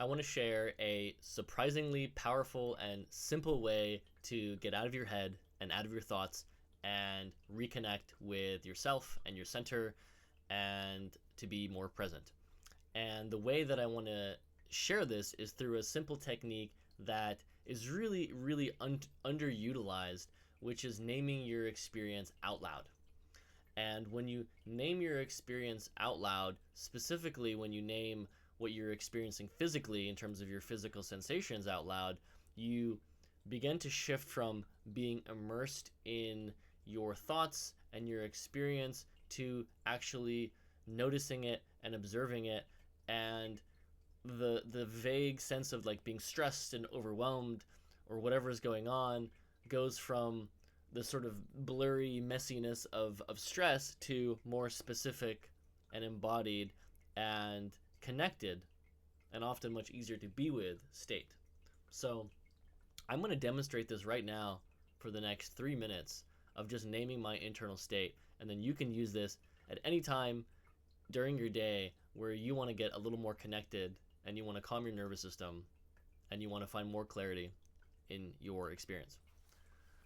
I want to share a surprisingly powerful and simple way to get out of your head and out of your thoughts and reconnect with yourself and your center and to be more present. And the way that I want to share this is through a simple technique that is really underutilized, which is naming your experience out loud. And when you name your experience out loud, specifically when you name what you're experiencing physically in terms of your physical sensations out loud, you begin to shift from being immersed in your thoughts and your experience to actually noticing it and observing it, and the vague sense of like being stressed and overwhelmed or whatever is going on goes from the sort of blurry messiness of stress to more specific and embodied and connected and often much easier to be with state. So I'm going to demonstrate this right now for the next 3 minutes of just naming my internal state, and then you can use this at any time during your day where you want to get a little more connected and you want to calm your nervous system and you want to find more clarity in your experience.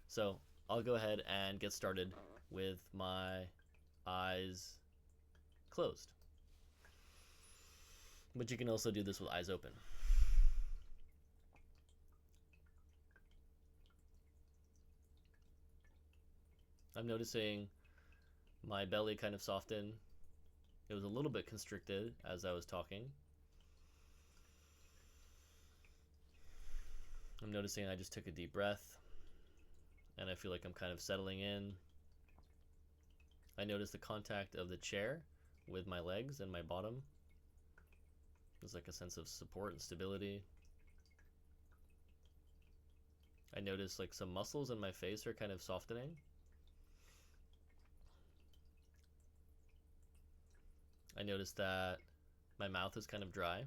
So I'll go ahead and get started with my eyes closed. But you can also do this with eyes open. I'm noticing my belly kind of soften. It was a little bit constricted as I was talking. I'm noticing I just took a deep breath and I feel like I'm kind of settling in. I notice the contact of the chair with my legs and my bottom. There's like a sense of support and stability. I notice like some muscles in my face are kind of softening. I notice that my mouth is kind of dry.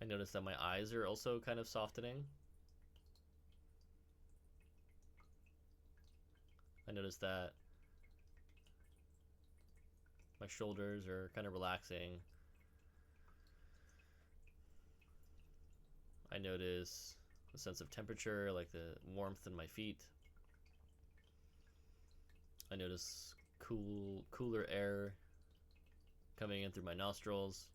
I notice that my eyes are also kind of softening. I notice that my shoulders are kind of relaxing. I notice a sense of temperature, like the warmth in my feet. I notice cooler air coming in through my nostrils.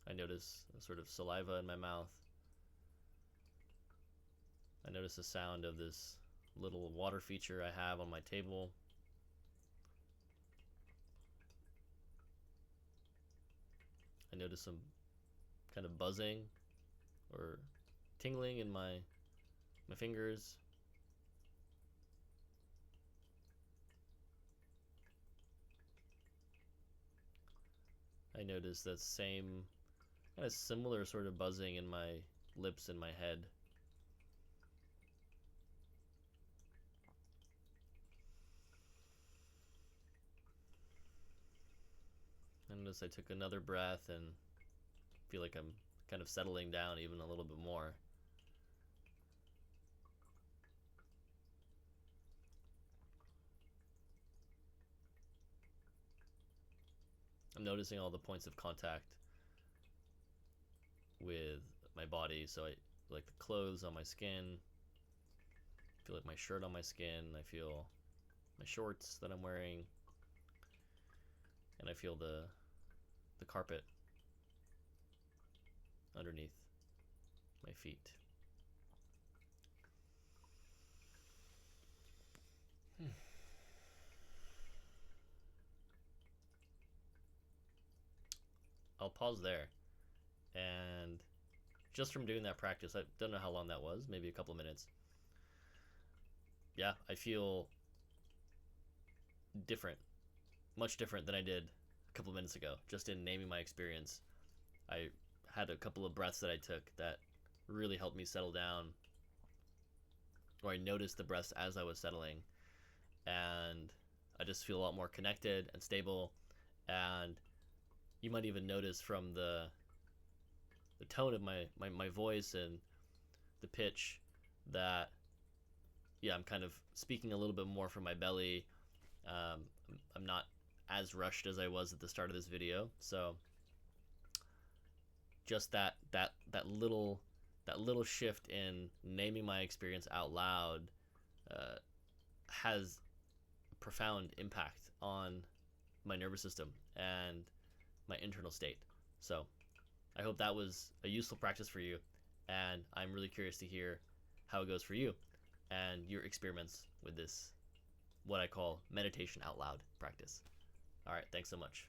I notice a sort of saliva in my mouth. I notice the sound of this little water feature I have on my table. I notice some kind of buzzing or tingling in my fingers. I notice that same kind of similar sort of buzzing in my lips and my head. I notice I took another breath and feel like I'm kind of settling down even a little bit more. I'm noticing all the points of contact with my body. So I like the clothes on my skin. I feel like my shirt on my skin. I feel my shorts that I'm wearing. And I feel the carpet underneath my feet. I'll pause there. And just from doing that practice, I don't know how long that was, maybe a couple of minutes. Yeah, I feel different, much different than I did a couple of minutes ago, just in naming my experience. I had a couple of breaths that I took that really helped me settle down, or I noticed the breaths as I was settling, and I just feel a lot more connected and stable. And you might even notice from the tone of my voice and the pitch that yeah, I'm kind of speaking a little bit more from my belly. um, I'm not as rushed as I was at the start of this video, so just that little shift in naming my experience out loud uh, has profound impact on my nervous system and my internal state. So I hope that was a useful practice for you, and I'm really curious to hear how it goes for you and your experiments with this, what I call meditation out loud practice. All right, thanks so much.